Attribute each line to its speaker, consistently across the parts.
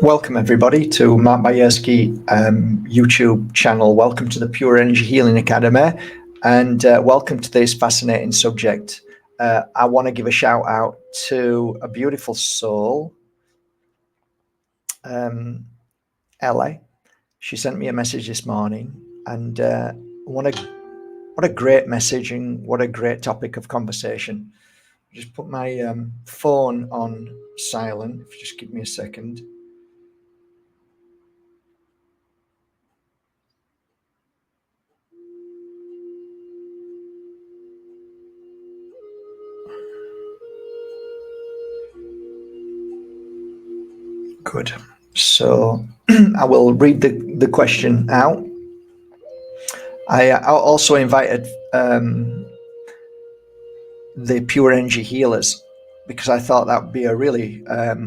Speaker 1: Welcome everybody to Mark Bajerski YouTube channel. Welcome to the Pure Energy Healing Academy, and welcome to this fascinating subject. I want to give a shout out to a beautiful soul, Ellie. She sent me a message this morning, and what a great message and what a great topic of conversation. Just put my phone on silent. If you just give me a second. Good. So I will read the question out. I also invited the Pure Energy Healers because I thought that would be a really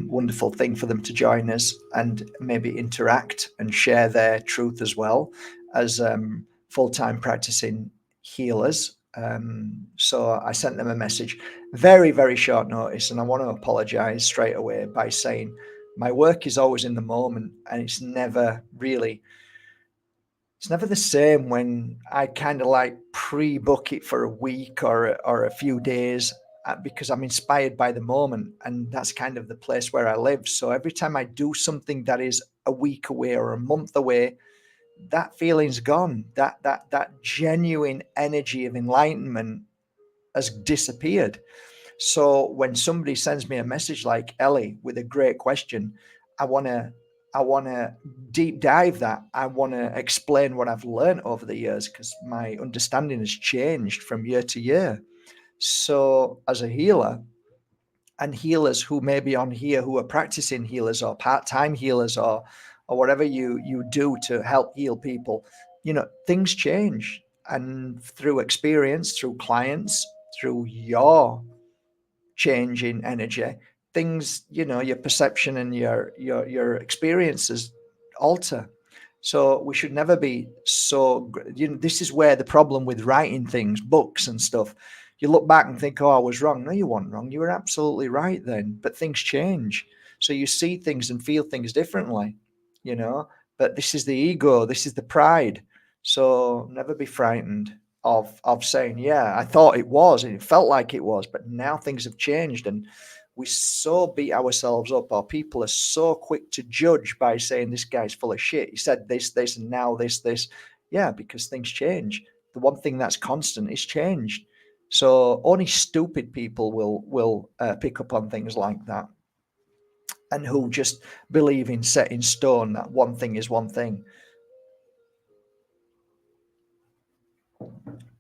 Speaker 1: wonderful thing for them to join us and maybe interact and share their truth as well as full-time practicing healers. So I sent them a message, very, very short notice, and I want to apologize straight away by saying my work is always in the moment, and it's never the same when I kind of like pre-book it for a week or a few days because I'm inspired by the moment, and that's kind of the place where I live. So every time I do something that is a week away or a month away, that feeling's gone. That genuine energy of enlightenment has disappeared. So when somebody sends me a message like Ellie with a great question, I want to deep dive that. I want to explain what I've learned over the years because my understanding has changed from year to year. So as a healer, and healers who may be on here who are practicing healers or part-time healers or whatever you do to help heal people, things change. And through experience, through clients, through your change in energy, things, your perception and your experiences alter. So we should never be so, this is where the problem with writing things, books and stuff, you look back and think, oh, I was wrong. No, you weren't wrong. You were absolutely right then. But things change. So you see things and feel things differently, but this is the ego. This is the pride. So never be frightened of saying, yeah, I thought it was, and it felt like it was, but now things have changed. And we so beat ourselves up, or people are so quick to judge by saying this guy's full of shit. He said this, and now this. Yeah, because things change. The one thing that's constant is change. So only stupid people will pick up on things like that, and who just believe in set in stone that one thing is one thing.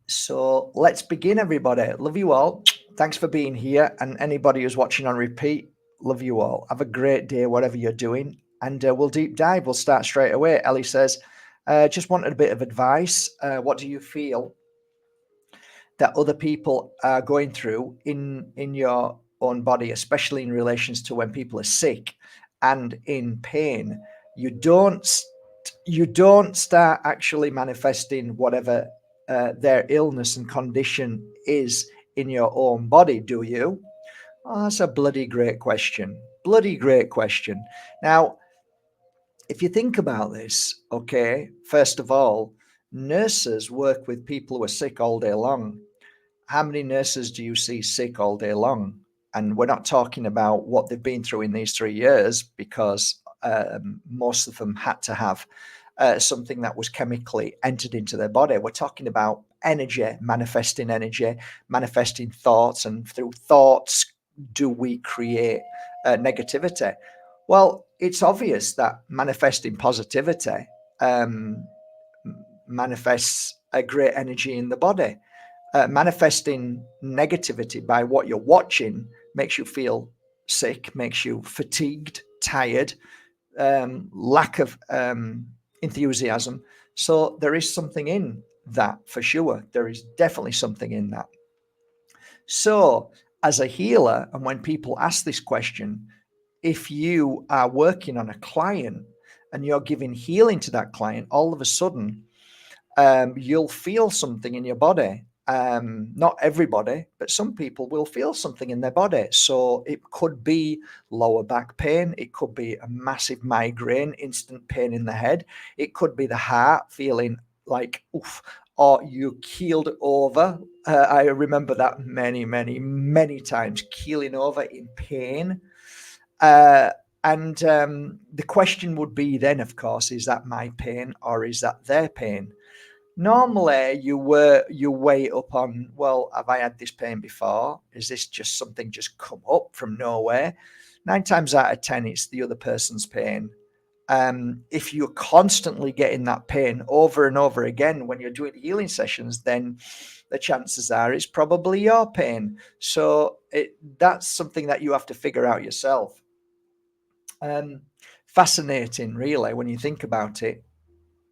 Speaker 1: So let's begin, everybody. Love you all. Thanks for being here. And anybody who's watching on repeat, love you all. Have a great day, whatever you're doing. And we'll deep dive. We'll start straight away. Ellie says, just wanted a bit of advice. What do you feel that other people are going through in your own body, especially in relations to when people are sick and in pain? You don't start actually manifesting whatever their illness and condition is in your own body, do you? Oh, that's a bloody great question. Bloody great question. Now, if you think about this, okay, first of all, nurses work with people who are sick all day long. How many nurses do you see sick all day long? And we're not talking about what they've been through in these 3 years, because most of them had to have something that was chemically entered into their body. We're talking about energy, manifesting thoughts, and through thoughts do we create negativity. Well, it's obvious that manifesting positivity manifests a great energy in the body. Manifesting negativity by what you're watching makes you feel sick, makes you fatigued, tired, lack of enthusiasm. So there is something in that for sure. There is definitely something in that. So as a healer, and when people ask this question, if you are working on a client and you're giving healing to that client, all of a sudden you'll feel something in your body, Not everybody, but some people will feel something in their body. So it could be lower back pain. It could be a massive migraine, instant pain in the head. It could be the heart feeling like, oof, or you keeled over. I remember that many times, keeling over in pain. And the question would be then, of course, is that my pain or is that their pain? Normally, you weigh up on, well, have I had this pain before? Is this just something just come up from nowhere? 9 times out of 10, it's the other person's pain. If you're constantly getting that pain over and over again when you're doing healing sessions, then the chances are it's probably your pain. So that's something that you have to figure out yourself. Fascinating, really, when you think about it.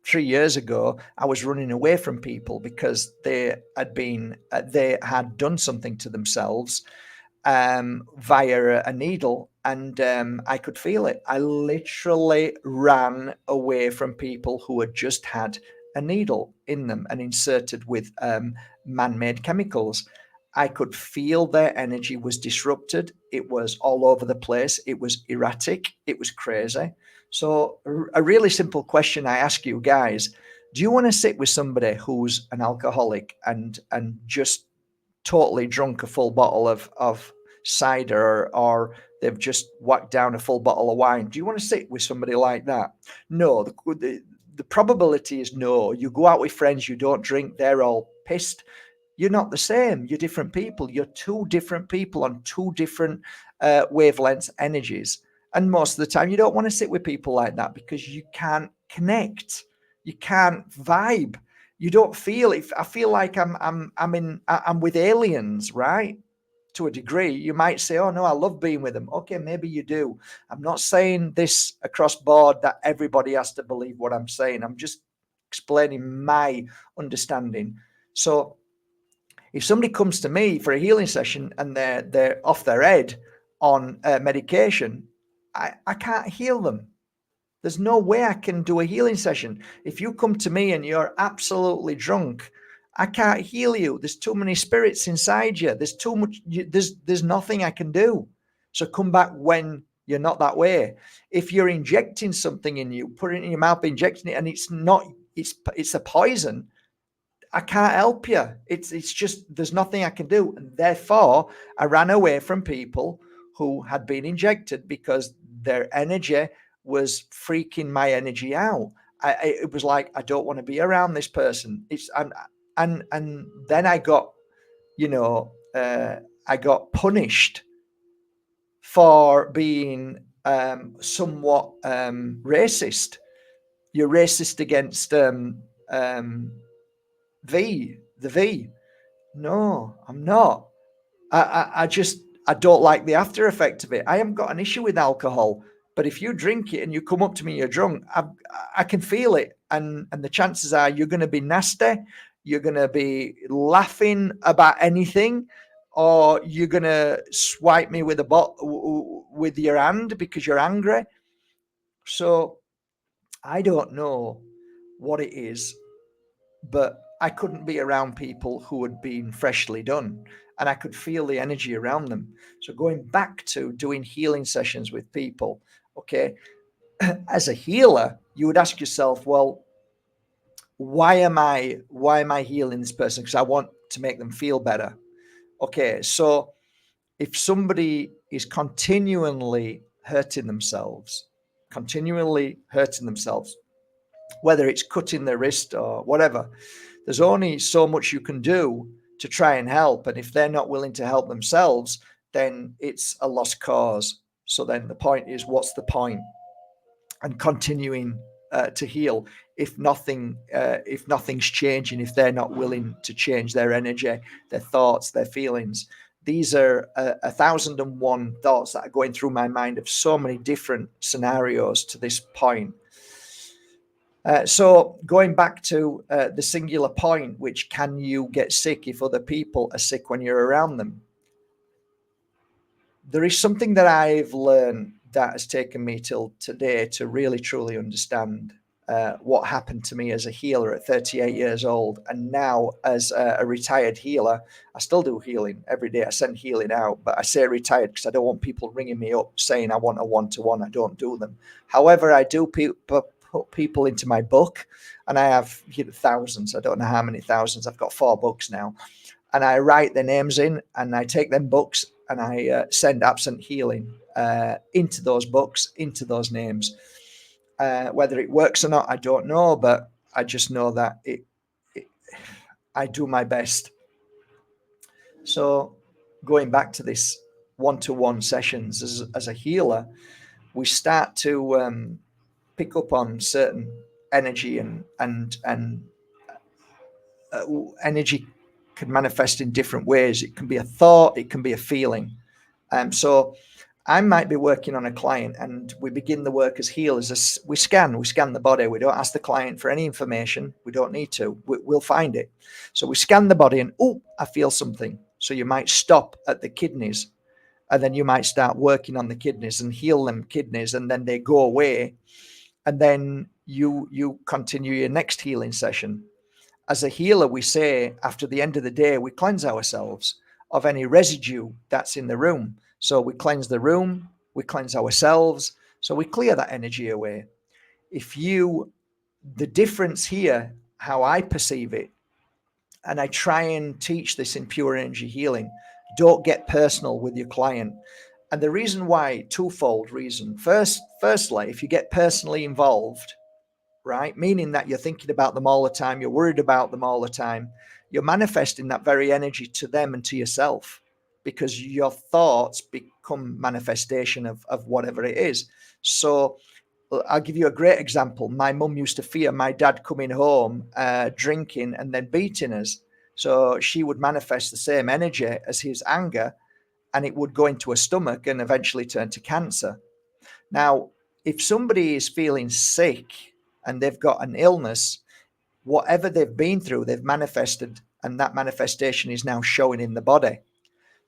Speaker 1: 3 years ago, I was running away from people because they had done something to themselves via a needle, and I could feel it. I literally ran away from people who had just had a needle in them and inserted with man-made chemicals. I could feel their energy was disrupted. It was all over the place. It was erratic. It was crazy. So a really simple question I ask you guys: do you want to sit with somebody who's an alcoholic and just totally drunk a full bottle of cider, or they've just whacked down a full bottle of wine? Do you want to sit with somebody like that? No. The probability is no. You go out with friends, you don't drink, they're all pissed. You're not the same. You're different people. You're two different people on two different wavelengths, energies. And most of the time, you don't want to sit with people like that because you can't connect. You can't vibe. You don't feel it. I feel like I'm with aliens, right? To a degree. You might say, "Oh no, I love being with them." Okay, maybe you do. I'm not saying this across board that everybody has to believe what I'm saying. I'm just explaining my understanding. So if somebody comes to me for a healing session and they're off their head on medication, I can't heal them. There's no way I can do a healing session. If you come to me and you're absolutely drunk, I can't heal you. There's too many spirits inside you. There's too much. There's nothing I can do. So come back when you're not that way. If you're injecting something in you, put it in your mouth, injecting it, and it's not. It's a poison. I can't help you. It's just there's nothing I can do. And therefore, I ran away from people who had been injected because their energy was freaking my energy out. It was like, I don't want to be around this person. And then I got, I got punished for being somewhat racist. You're racist against the V. No, I'm not. I don't like the after effect of it. I haven't got an issue with alcohol, but if you drink it and you come up to me, you're drunk, I can feel it, and the chances are you're going to be nasty, you're going to be laughing about anything, or you're going to swipe me with with your hand because you're angry. So I don't know what it is, but I couldn't be around people who had been freshly done, and I could feel the energy around them. So going back to doing healing sessions with people, okay, as a healer, you would ask yourself, well, why am I healing this person? Because I want to make them feel better. Okay, so if somebody is continually hurting themselves, whether it's cutting their wrist or whatever, there's only so much you can do to try and help. And if they're not willing to help themselves, then it's a lost cause. So then the point is, what's the point? And continuing to heal if nothing's changing, if they're not willing to change their energy, their thoughts, their feelings. These are 1,001 thoughts that are going through my mind of so many different scenarios to this point. So going back to the singular point, which can you get sick if other people are sick when you're around them? There is something that I've learned that has taken me till today to really truly understand. what happened to me as a healer at 38 years old. And now as a retired healer, I still do healing every day. I send healing out, but I say retired because I don't want people ringing me up saying I want a one-to-one. I don't do them. However, I do put people into my book, and I have thousands. I don't know how many thousands. I've got 4 books now. And I write their names in, and I take them books, and I send absent healing into those books, into those names. Whether it works or not, I don't know, but I just know that I do my best. So going back to this one-to-one sessions as a healer, we start to pick up on certain energy, and energy can manifest in different ways. It can be a thought, it can be a feeling. So I might be working on a client, and we begin the work as healers. We scan the body. We don't ask the client for any information. We don't need to. We'll find it. So we scan the body, and I feel something. So you might stop at the kidneys, and then you might start working on the kidneys and heal them kidneys, and then they go away, and then you continue your next healing session. As a healer, we say after the end of the day, we cleanse ourselves of any residue that's in the room. So we cleanse the room, we cleanse ourselves, so we clear that energy away. The difference here, how I perceive it, and I try and teach this in pure energy healing, don't get personal with your client. And the reason why, twofold reason. Firstly, if you get personally involved, right, meaning that you're thinking about them all the time, you're worried about them all the time, you're manifesting that very energy to them and to yourself, because your thoughts become manifestation of whatever it is. So I'll give you a great example. My mum used to fear my dad coming home drinking and then beating us. So she would manifest the same energy as his anger, and it would go into her stomach and eventually turn to cancer. Now, if somebody is feeling sick and they've got an illness, whatever they've been through, they've manifested, and that manifestation is now showing in the body.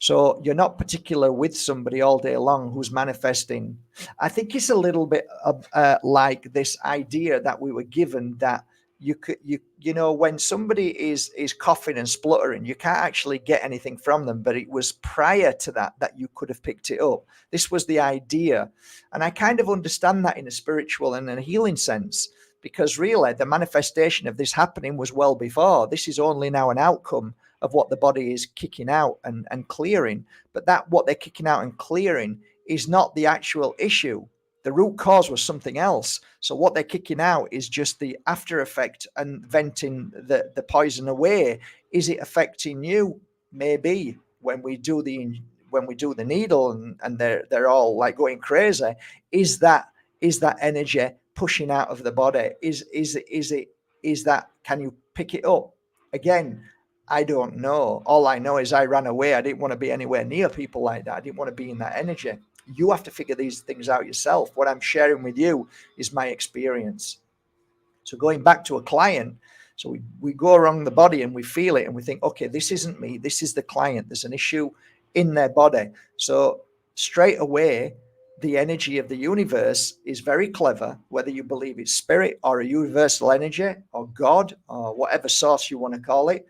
Speaker 1: So you're not particular with somebody all day long who's manifesting. I think it's a little bit of, like this idea that we were given that you know, when somebody is coughing and spluttering, you can't actually get anything from them, but it was prior to that you could have picked it up. This was the idea, and I kind of understand that in a spiritual and a healing sense, because really the manifestation of this happening was well before. This is only now an outcome of what the body is kicking out and clearing, but that what they're kicking out and clearing is not the actual issue. The root cause was something else. So what they're kicking out is just the after effect and venting the poison away. Is it affecting you? Maybe when we do the needle and they're all like going crazy. Is that energy pushing out of the body? Is that, can you pick it up? Again, I don't know. All I know is I ran away. I didn't want to be anywhere near people like that. I didn't want to be in that energy. You have to figure these things out yourself. What I'm sharing with you is my experience. So going back to a client, so we go around the body and we feel it and we think, okay, this isn't me. This is the client. There's an issue in their body. So straight away, the energy of the universe is very clever, whether you believe it's spirit or a universal energy or God or whatever source you want to call it.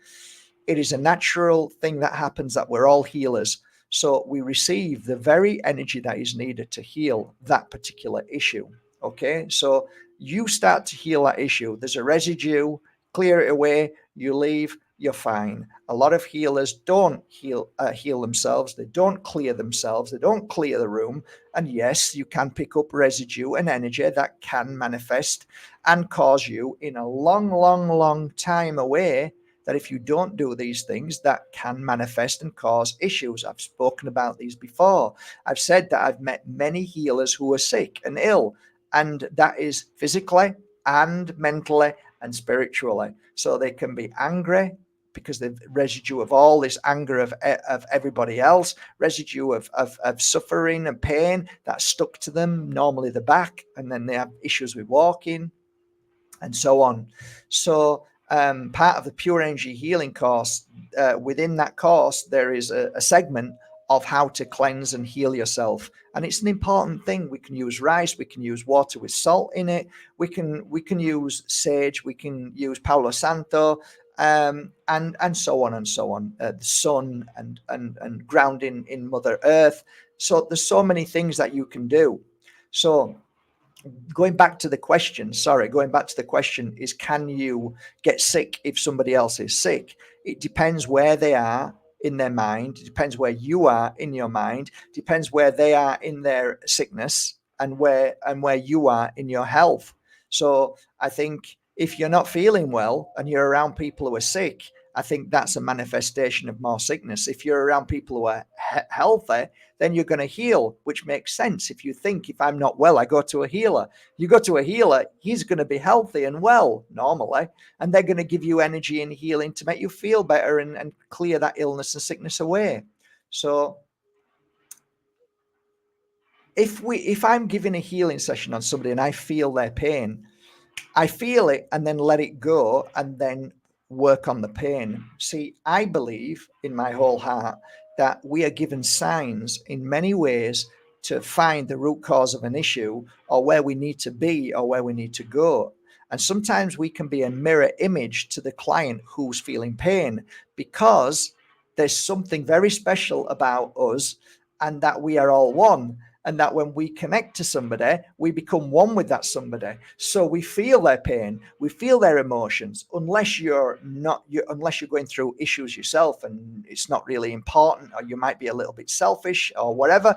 Speaker 1: It is a natural thing that happens, that we're all healers. So we receive the very energy that is needed to heal that particular issue. Okay, so you start to heal that issue. There's a residue, clear it away, you leave, you're fine. A lot of healers don't heal themselves. They don't clear themselves. They don't clear the room. And yes, you can pick up residue and energy that can manifest and cause you in a long time away, that if you don't do these things, that can manifest and cause issues. I've spoken about these before. I've said that I've met many healers who are sick and ill, and that is physically and mentally and spiritually. So they can be angry because the residue of all this anger of everybody else, residue of suffering and pain that stuck to them, normally the back, and then they have issues with walking and so on. So part of the Pure Energy Healing course, within that course, there is a segment of how to cleanse and heal yourself. And it's an important thing. We can use rice, we can use water with salt in it, we can use sage, we can use Palo Santo, and so on and so on. The sun and grounding in Mother Earth. So there's so many things that you can do. So going back to the question is, can you get sick if somebody else is sick? It depends where they are in their mind. It depends where you are in your mind. It depends where they are in their sickness and where you are in your health. So I think if you're not feeling well and you're around people who are sick, I think that's a manifestation of more sickness. If you're around people who are healthy, then you're going to heal, which makes sense. If you think, if I'm not well, I go to a healer. You go to a healer, he's going to be healthy and well normally, and they're going to give you energy and healing to make you feel better and clear that illness and sickness away. So if I'm giving a healing session on somebody and I feel their pain, I feel it and then let it go and then work on the pain. See, I believe in my whole heart that we are given signs in many ways to find the root cause of an issue, or where we need to be, or where we need to go. And sometimes we can be a mirror image to the client who's feeling pain, because there's something very special about us, and that we are all one. And that when we connect to somebody, we become one with that somebody. So we feel their pain, we feel their emotions. Unless you're going through issues yourself and it's not really important, or you might be a little bit selfish or whatever,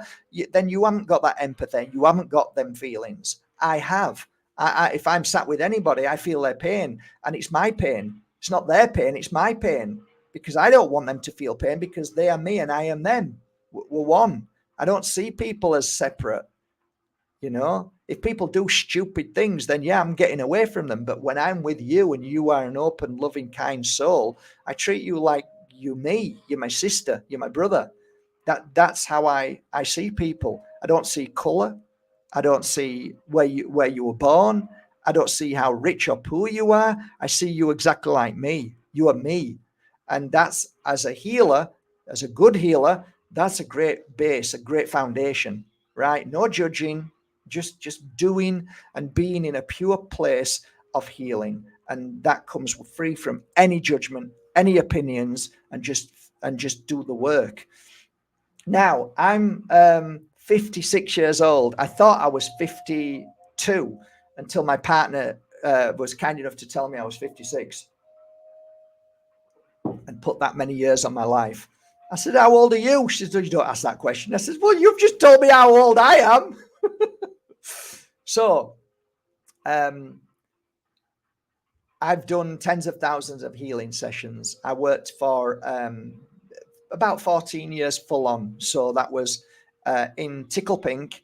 Speaker 1: then you haven't got that empathy. You haven't got them feelings. I have. If I'm sat with anybody, I feel their pain, and it's my pain. It's not their pain, it's my pain, because I don't want them to feel pain, because they are me and I am them. We're one. I don't see people as separate. If people do stupid things, then yeah, I'm getting away from them. But when I'm with you and you are an open, loving, kind soul, I treat you like you're me. You're my sister. You're my brother. That's how I see people. I don't see color. I don't see where you were born. I don't see how rich or poor you are. I see you exactly like me. You are me. And that's, as a healer, as a good healer, that's a great base, a great foundation, right? No judging, just doing and being in a pure place of healing. And that comes free from any judgment, any opinions, and just do the work. Now, I'm 56 years old. I thought I was 52 until my partner was kind enough to tell me I was 56 and put that many years on my life. I said, how old are you? She said, you don't ask that question. I said, well, you've just told me how old I am. So I've done tens of thousands of healing sessions. I worked for about 14 years full on. So that was in Tickle Pink.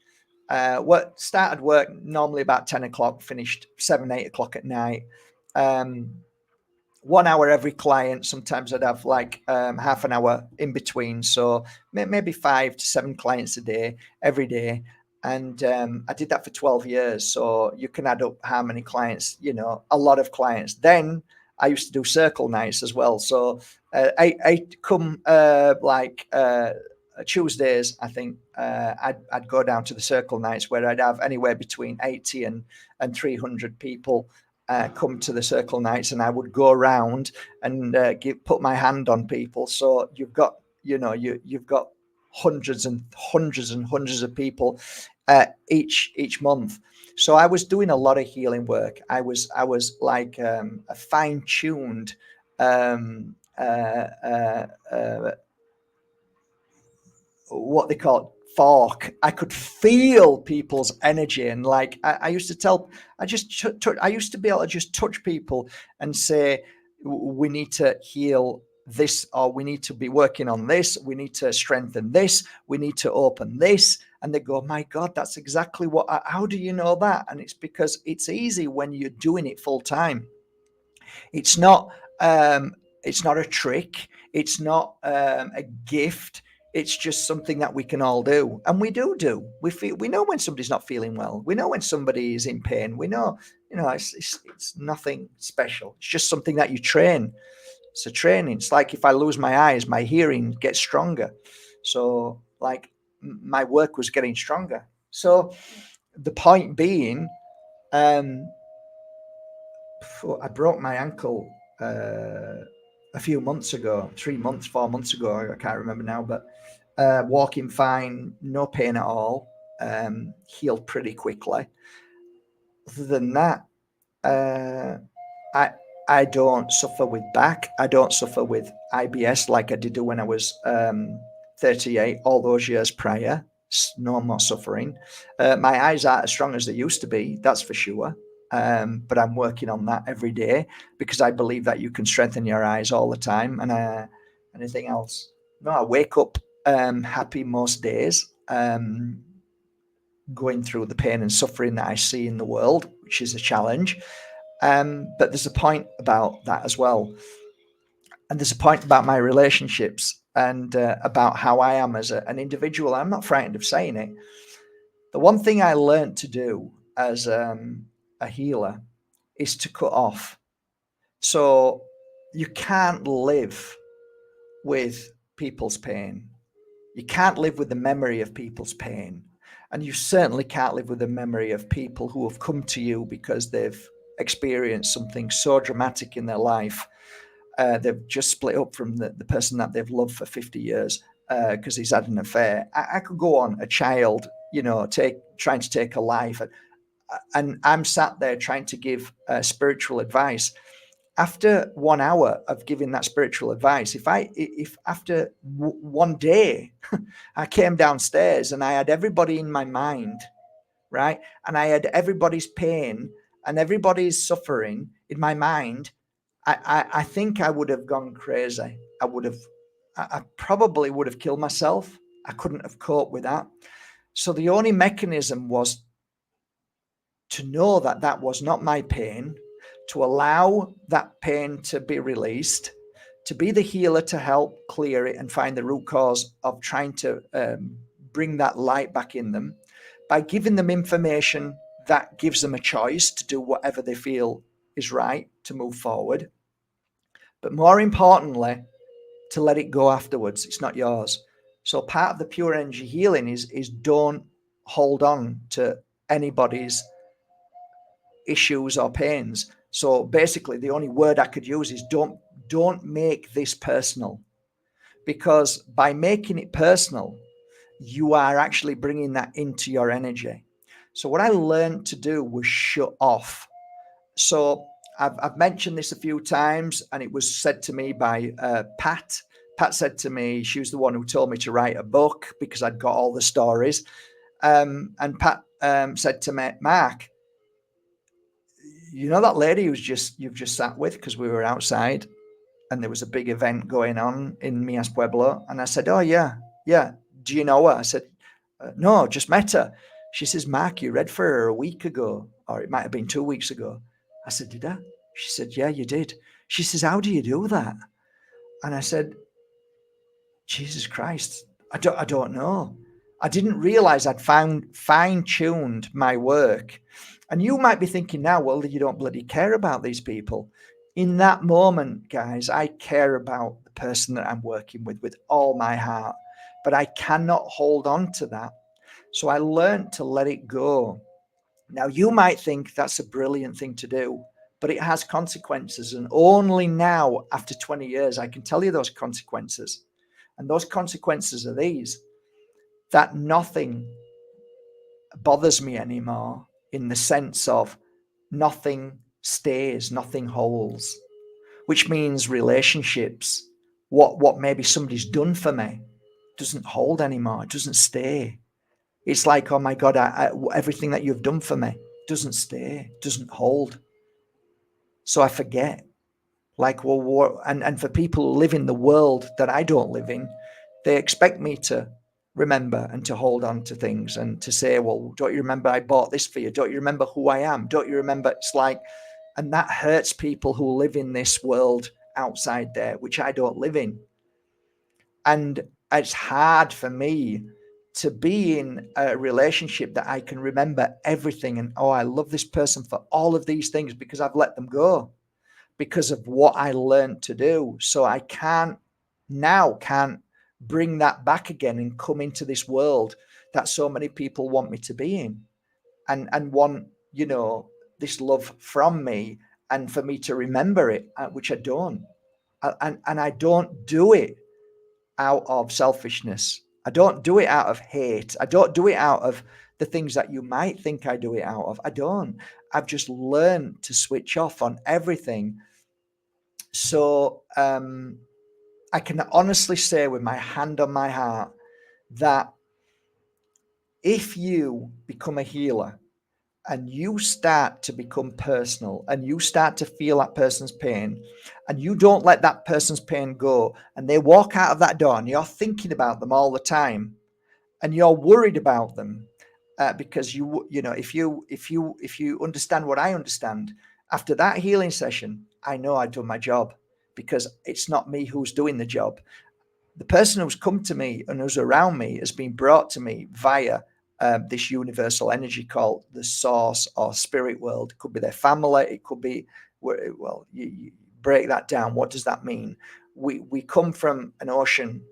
Speaker 1: Started work normally about 10 o'clock, finished 7, 8 o'clock at night. 1 hour every client. Sometimes I'd have like half an hour in between. So maybe 5 to 7 clients a day, every day. And I did that for 12 years. So you can add up how many clients, a lot of clients. Then I used to do circle nights as well. So I come Tuesdays, I think I'd go down to the circle nights, where I'd have anywhere between 80 and 300 people come to the circle nights, and I would go around and put my hand on people. So you've got hundreds and hundreds and hundreds of people each month. So I was doing a lot of healing work. I was like a fine-tuned what they call fork. I could feel people's energy, and like I used to I used to be able to just touch people and say, we need to heal this, or we need to be working on this, we need to strengthen this, we need to open this. And they go, my God, that's exactly how do you know that? And it's because it's easy when you're doing it full time. It's not a trick. It's not a gift. It's just something that we can all do, and we do. We know when somebody's not feeling well. We know when somebody is in pain. We know, it's nothing special. It's just something that you train. It's a training. It's like if I lose my eyes, my hearing gets stronger. So like my work was getting stronger. So the point being, I broke my ankle a few months ago, 3 months, 4 months ago. I can't remember now, but walking fine, no pain at all, healed pretty quickly. Other than that, I I don't suffer with back. I don't suffer with IBS like I did when I was 38, all those years prior. No more suffering. My eyes aren't as strong as they used to be, that's for sure. But I'm working on that every day because I believe that you can strengthen your eyes all the time. And anything else? No, I wake up happy most days. Going through the pain and suffering that I see in the world, which is a challenge. But there's a point about that as well. And there's a point about my relationships and about how I am as an individual. I'm not frightened of saying it. The one thing I learned to do as a healer is to cut off. So you can't live with people's pain. You can't live with the memory of people's pain. And you certainly can't live with the memory of people who have come to you because they've experienced something so dramatic in their life. They've just split up from the person that they've loved for 50 years because he's had an affair. I could go on, a child, trying to take a life. And I'm sat there trying to give spiritual advice. After 1 hour of giving that spiritual advice, if after one day I came downstairs and I had everybody in my mind, right, and I had everybody's pain and everybody's suffering in my mind, I think I would have gone crazy. I probably would have killed myself. I couldn't have coped with that. So the only mechanism was to know that that was not my pain, to allow that pain to be released, to be the healer to help clear it and find the root cause of trying to bring that light back in them by giving them information that gives them a choice to do whatever they feel is right to move forward. But more importantly, to let it go afterwards. It's not yours. So part of the pure energy healing is don't hold on to anybody's issues or pains. So basically the only word I could use is don't make this personal, because by making it personal, you are actually bringing that into your energy. So what I learned to do was shut off. So I've mentioned this a few times, and it was said to me by Pat. Pat said to me, she was the one who told me to write a book because I'd got all the stories. And Pat said to me, Mark, you know that lady you've just sat with, because we were outside and there was a big event going on in Mias Pueblo. And I said, oh, yeah. Do you know her? I said, no, just met her. She says, Mark, you read for her a week ago, or it might have been 2 weeks ago. I said, did I? She said, yeah, you did. She says, how do you do that? And I said, Jesus Christ, I don't know. I didn't realize I'd fine-tuned my work. And you might be thinking now, well, you don't bloody care about these people. In that moment, guys, I care about the person that I'm working with all my heart. But I cannot hold on to that. So I learned to let it go. Now, you might think that's a brilliant thing to do, but it has consequences. And only now, after 20 years, I can tell you those consequences. And those consequences are these: that nothing bothers me anymore, in the sense of nothing stays, nothing holds, which means relationships, what maybe somebody's done for me, doesn't hold anymore. It doesn't stay. It's like, oh my God, everything that you've done for me doesn't stay, doesn't hold. So I forget. Like, well, and for people who live in the world that I don't live in, they expect me to remember and to hold on to things and to say, well, don't you remember I bought this for you? Don't you remember who I am? Don't you remember? It's like, and that hurts people who live in this world outside there, which I don't live in. And it's hard for me to be in a relationship that I can remember everything. And, oh, I love this person for all of these things because I've let them go, because of what I learned to do. So I can't bring that back again and come into this world that so many people want me to be in, and want, you know, this love from me, and for me to remember it, which I don't. And I don't do it out of selfishness. I don't do it out of hate. I don't do it out of the things that you might think I do it out of. I don't. I've just learned to switch off on everything. So I can honestly say with my hand on my heart that if you become a healer and you start to become personal and you start to feel that person's pain and you don't let that person's pain go, and they walk out of that door and you're thinking about them all the time and you're worried about them, because you know, if you understand what I understand, after that healing session, I know I've done my job, because it's not me who's doing the job. The person who's come to me and who's around me has been brought to me via this universal energy called the source or spirit world. It could be their family. It could be, well, you break that down. What does that mean? We come from an ocean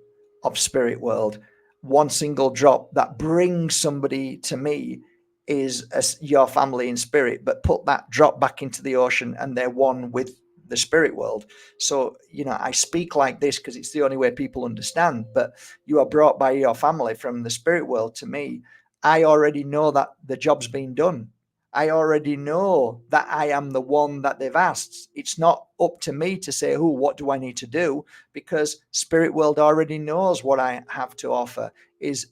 Speaker 1: of spirit world. One single drop that brings somebody to me is your family in spirit, but put that drop back into the ocean and they're one with the spirit world. So, you know, I speak like this because it's the only way people understand, but you are brought by your family from the spirit world to me. I already know that the job's been done. I already know that I am the one that they've asked. It's not up to me to say, "Oh, what do I need to do?" Because spirit world already knows what I have to offer is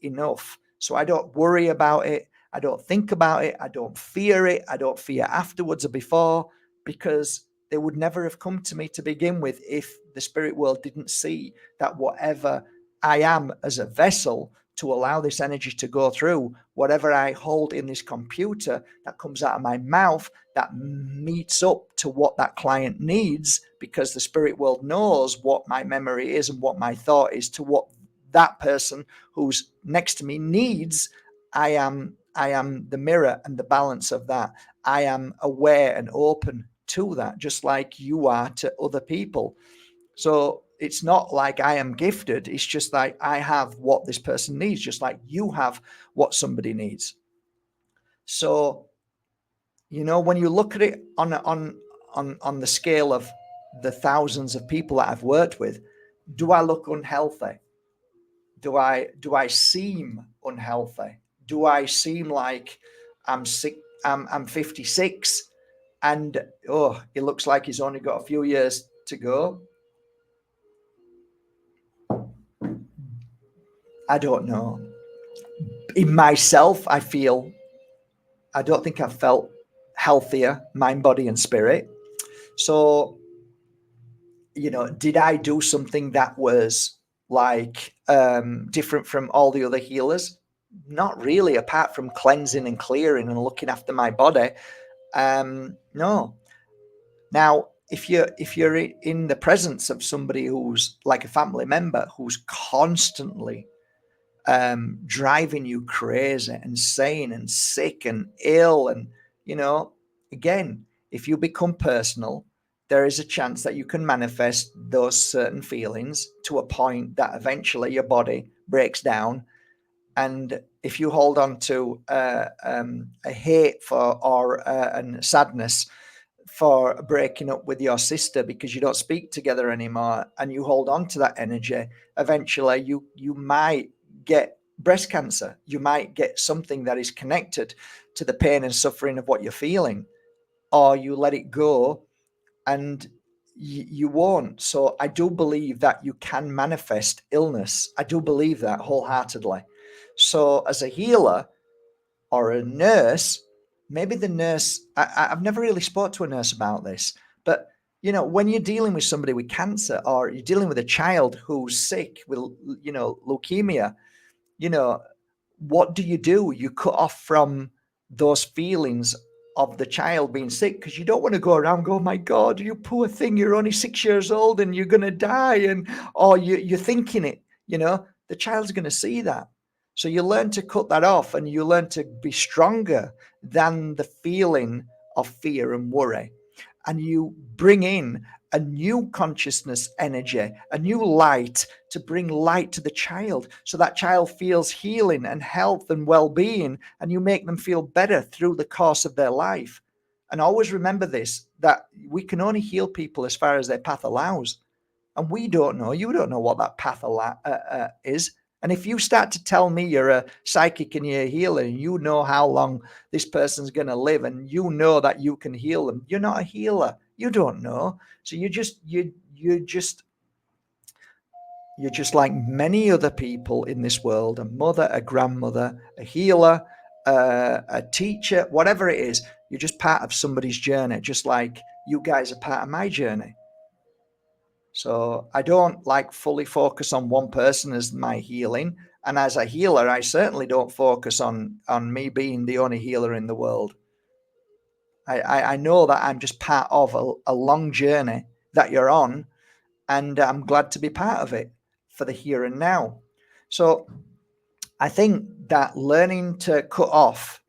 Speaker 1: enough. So I don't worry about it. I don't think about it. I don't fear it. I don't fear afterwards or before, because they would never have come to me to begin with if the spirit world didn't see that whatever I am as a vessel to allow this energy to go through, whatever I hold in this computer that comes out of my mouth, that meets up to what that client needs, because the spirit world knows what my memory is and what my thought is to what that person who's next to me needs. I am the mirror and the balance of that. I am aware and open to that, just like you are to other people. So it's not like I am gifted. It's just like I have what this person needs, just like you have what somebody needs. So, you know, when you look at it on the scale of the thousands of people that I've worked with, do I look unhealthy? Do I seem unhealthy? Do I seem like I'm sick? I'm 56 and oh, it looks like he's only got a few years to go. I don't know. In myself, I don't think I've felt healthier, mind, body, and spirit. So, you know, did I do something that was like different from all the other healers? Not really, apart from cleansing and clearing and looking after my body. No. Now, if you're in the presence of somebody who's like a family member who's constantly driving you crazy and sane and sick and ill, and you know, again, if you become personal, there is a chance that you can manifest those certain feelings to a point that eventually your body breaks down. And if you hold on to a hate for or and sadness for breaking up with your sister because you don't speak together anymore, and you hold on to that energy, eventually you might get breast cancer. You might get something that is connected to the pain and suffering of what you're feeling, or you let it go and you won't. So I do believe that you can manifest illness. I do believe that wholeheartedly. So as a healer or a nurse, maybe the nurse, I've never really spoke to a nurse about this, but you know, when you're dealing with somebody with cancer, or you're dealing with a child who's sick with, you know, leukemia, you know, what do? You cut off from those feelings of the child being sick, because you don't want to go around go, oh my God, you poor thing, you're only 6 years old and you're going to die. And, or you're thinking it, you know, the child's going to see that. So you learn to cut that off, and you learn to be stronger than the feeling of fear and worry. And you bring in a new consciousness energy, a new light, to bring light to the child, so that child feels healing and health and well-being, and you make them feel better through the course of their life. And always remember this, that we can only heal people as far as their path allows. And we don't know, you don't know what that path is. And if you start to tell me you're a psychic and you're a healer, and you know how long this person's going to live, and you know that you can heal them, you're not a healer. You don't know. So you're just like many other people in this world: a mother, a grandmother, a healer, a teacher, whatever it is. You're just part of somebody's journey, just like you guys are part of my journey. So I don't like fully focus on one person as my healing. And as a healer, I certainly don't focus on me being the only healer in the world. I know that I'm just part of a long journey that you're on, and I'm glad to be part of it for the here and now. So I think that learning to cut off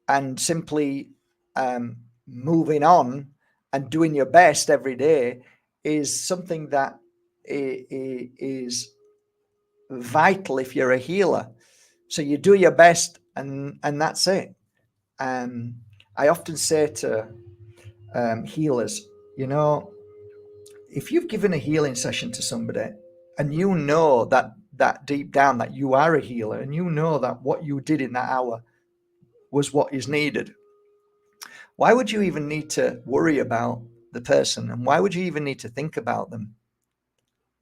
Speaker 1: and simply moving on and doing your best every day is something that is vital if you're a healer. So you do your best, and that's it. I often say to healers, if you've given a healing session to somebody, and you know that deep down that you are a healer, and you know that what you did in that hour was what is needed, why would you even need to worry about the person? And why would you even need to think about them?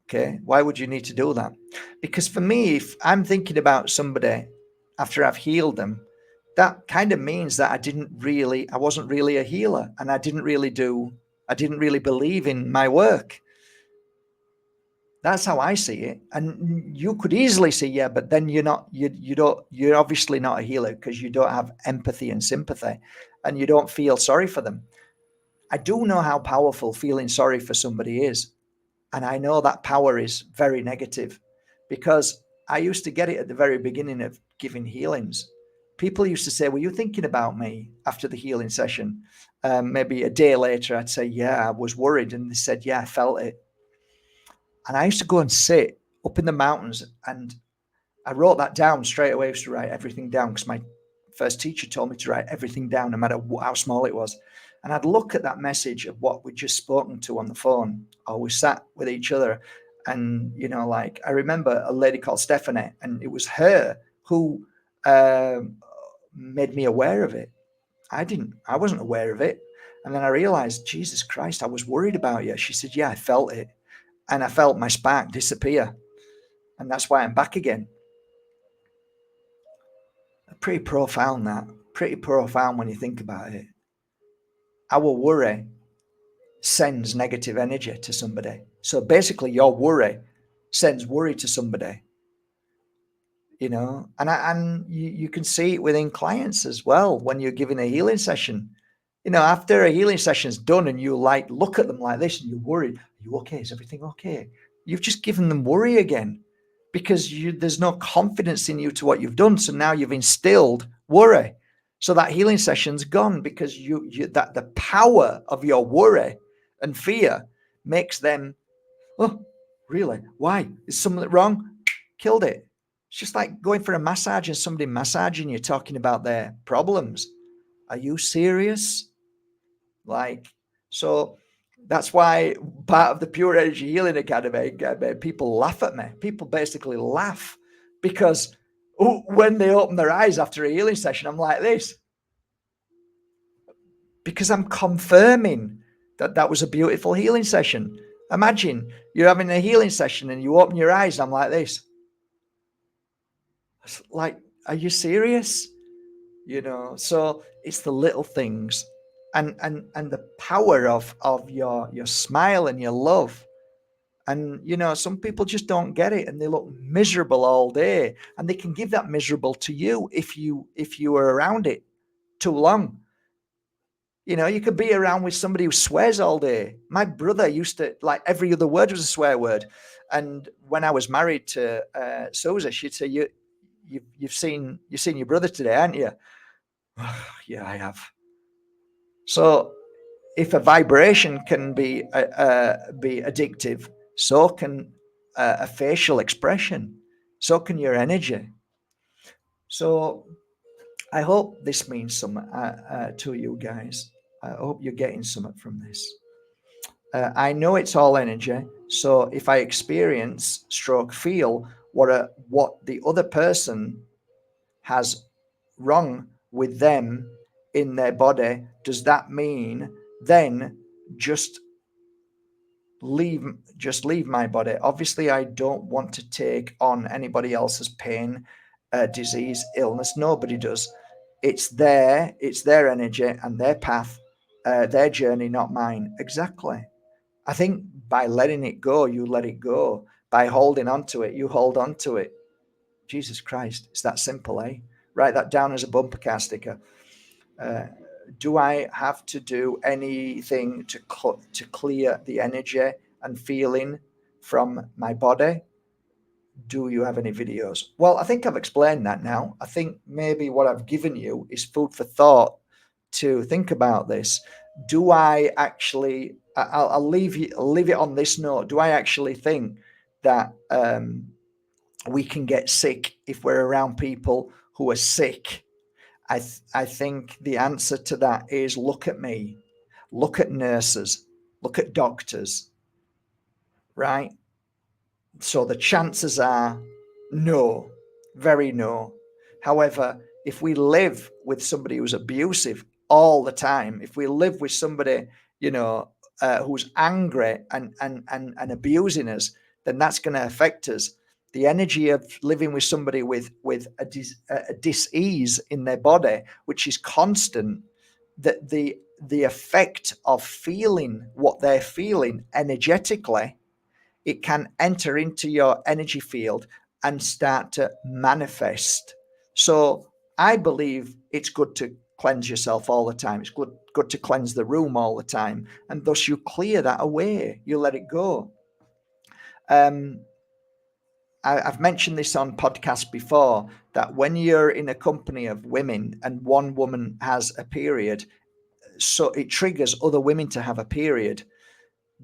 Speaker 1: Okay, why would you need to do that? Because for me, if I'm thinking about somebody after I've healed them, that kind of means that I wasn't really a healer, and I didn't really believe in my work. That's how I see it. And you could easily say, yeah, but then you're obviously not a healer, because you don't have empathy and sympathy, and you don't feel sorry for them. I do know how powerful feeling sorry for somebody is. And I know that power is very negative, because I used to get it at the very beginning of giving healings. People used to say, were you thinking about me after the healing session? Maybe a day later, I'd say, yeah, I was worried. And they said, yeah, I felt it. And I used to go and sit up in the mountains, and I wrote that down straight away. I used to write everything down, because my first teacher told me to write everything down, no matter how small it was. And I'd look at that message of what we'd just spoken to on the phone, or we sat with each other. And, like, I remember a lady called Stephanie, and it was her who made me aware of it. I wasn't aware of it. And then I realized, Jesus Christ, I was worried about you. She said, yeah, I felt it. And I felt my spark disappear. And that's why I'm back again. Pretty profound, that. Pretty profound when you think about it. Our worry sends negative energy to somebody. So basically, your worry sends worry to somebody. And you can see it within clients as well when you're giving a healing session. After a healing session's done, and you look at them like this, and you're worried. Are you okay? Is everything okay? You've just given them worry again, because there's no confidence in you to what you've done. So now you've instilled worry. So that healing session's gone, because that the power of your worry and fear makes them, oh, really? Why? Is something wrong? Killed it. It's just like going for a massage and somebody massaging you, talking about their problems. Are you serious? So that's why part of the Pure Energy Healing Academy, people laugh at me. People basically laugh, because when they open their eyes after a healing session, I'm like this. Because I'm confirming that was a beautiful healing session. Imagine you're having a healing session and you open your eyes, and I'm like this. It's like, are you serious? So it's the little things, and the power of your smile and your love. And some people just don't get it, and they look miserable all day, and they can give that miserable to you if you are around it too long. You could be around with somebody who swears all day. My brother used to, like, every other word was a swear word. And when I was married to Susa, she'd say, you've seen your brother today, haven't you? Yeah, I have. So if a vibration can be addictive, so can a facial expression, so can your energy. So I hope this means something to you guys. I hope you're getting something from this. I know it's all energy, so if I experience stroke feel what the other person has wrong with them in their body, does that mean then just leave my body? Obviously, I don't want to take on anybody else's pain, disease, illness. Nobody does. It's their energy and their path, their journey, not mine. Exactly. I think by letting it go, you let it go. By holding on to it, you hold on to it. Jesus Christ, it's that simple, eh? Write that down as a bumper car sticker. Do I have to do anything to clear the energy and feeling from my body? Do you have any videos? Well, I think I've explained that now. I think maybe what I've given you is food for thought to think about this. Do I actually? I'll leave it on this note. Do I actually think that we can get sick if we're around people who are sick? I think the answer to that is look at me, look at nurses, look at doctors, right? So the chances are no, very no. However, if we live with somebody who's abusive all the time, if we live with somebody, who's angry and abusing us, then that's going to affect us. The energy of living with somebody with a dis-ease in their body, which is constant, that the effect of feeling what they're feeling energetically, it can enter into your energy field and start to manifest. So I believe it's good to cleanse yourself all the time. It's good to cleanse the room all the time. And thus you clear that away. You let it go. I've mentioned this on podcasts before, that when you're in a company of women and one woman has a period, so it triggers other women to have a period.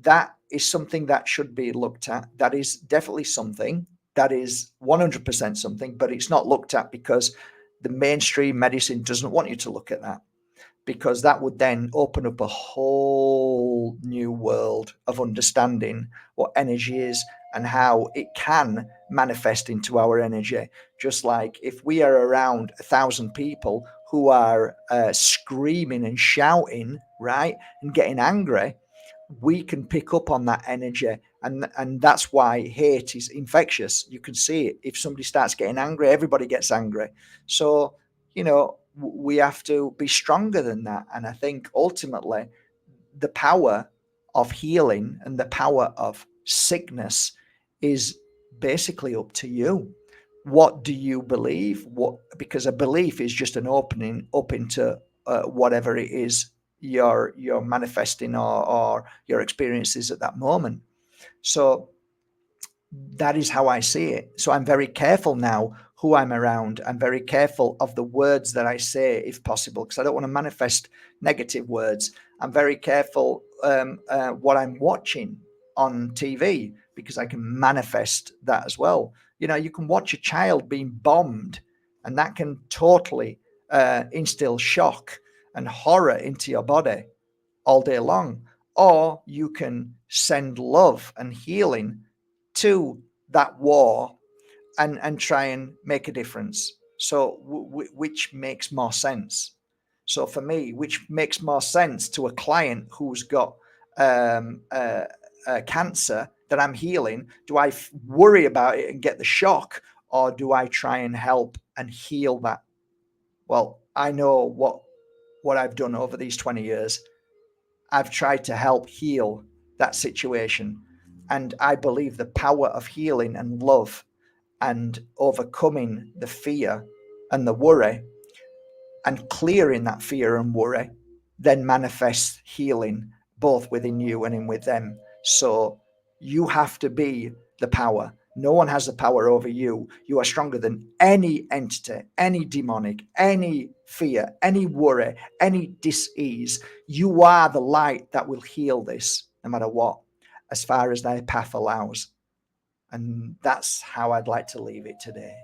Speaker 1: That is something that should be looked at. That is definitely something. That is 100% something, but it's not looked at because the mainstream medicine doesn't want you to look at that, because that would then open up a whole new world of understanding what energy is and how it can manifest into our energy. Just like if we are around 1,000 people who are screaming and shouting, right, and getting angry, we can pick up on that energy, and that's why hate is infectious. You can see it. If somebody starts getting angry, everybody gets angry. So we have to be stronger than that. And I think ultimately the power of healing and the power of sickness is basically up to you. What do you believe? Because a belief is just an opening up into whatever it is you're manifesting, or your experiences at that moment. So that is how I see it. So I'm very careful now who I'm around. I'm very careful of the words that I say, if possible, because I don't want to manifest negative words. I'm very careful what I'm watching on TV, because I can manifest that as well. You can watch a child being bombed, and that can totally instill shock and horror into your body all day long. Or you can send love and healing to that war and try and make a difference. So which makes more sense? So for me, which makes more sense to a client who's got cancer that I'm healing? Do I worry about it and get the shock, or do I try and help and heal that? Well, I know what I've done over these 20 years. I've tried to help heal that situation. And I believe the power of healing and love and overcoming the fear and the worry and clearing that fear and worry then manifests healing both within you and in with them. So you have to be the power. No one has the power over you. You are stronger than any entity, any demonic, any fear, any worry, any dis-ease. You are the light that will heal this, no matter what, as far as thy path allows. And that's how I'd like to leave it today.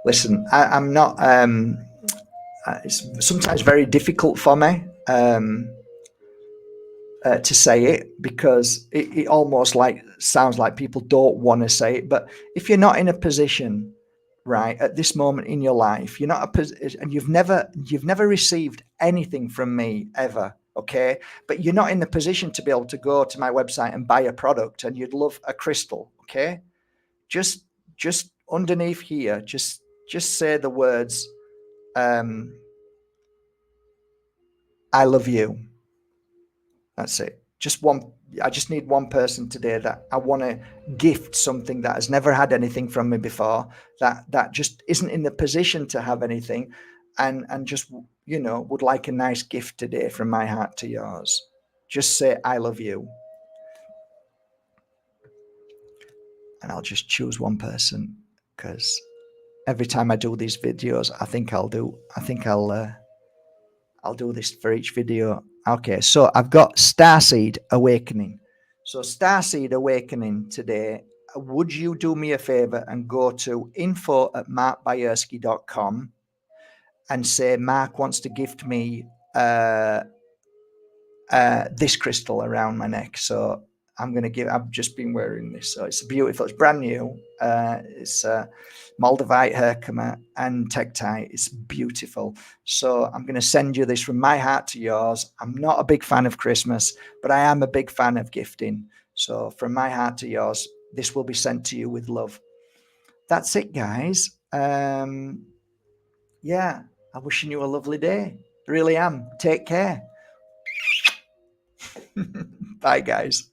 Speaker 1: Listen, I'm not. It's sometimes very difficult for me to say it, because it almost like sounds like people don't want to say it. But if you're not in a position, right, at this moment in your life, you're not and you've never received anything from me ever, okay, but you're not in the position to be able to go to my website and buy a product, and you'd love a crystal, okay, just underneath here, just say the words, I love you. That's it. Just one. I just need one person today that I want to gift something that has never had anything from me before, that just isn't in the position to have anything, and just, would like a nice gift today from my heart to yours. Just say I love you, and I'll just choose one person, because every time I do these videos, I'll do this for each video. Okay, so I've got Starseed Awakening. So Starseed Awakening today, would you do me a favor and go to info@markbajerski.com and say Mark wants to gift me this crystal around my neck. So I've just been wearing this. So it's beautiful. It's brand new. It's MOLDAVITE Herkimer and Tektite. It's beautiful. So I'm going to send you this from my heart to yours. I'm not a big fan of Christmas, but I am a big fan of gifting. So from my heart to yours, this will be sent to you with love. That's it, guys. Yeah, I'm wishing you a lovely day. Really am. Take care. Bye, guys.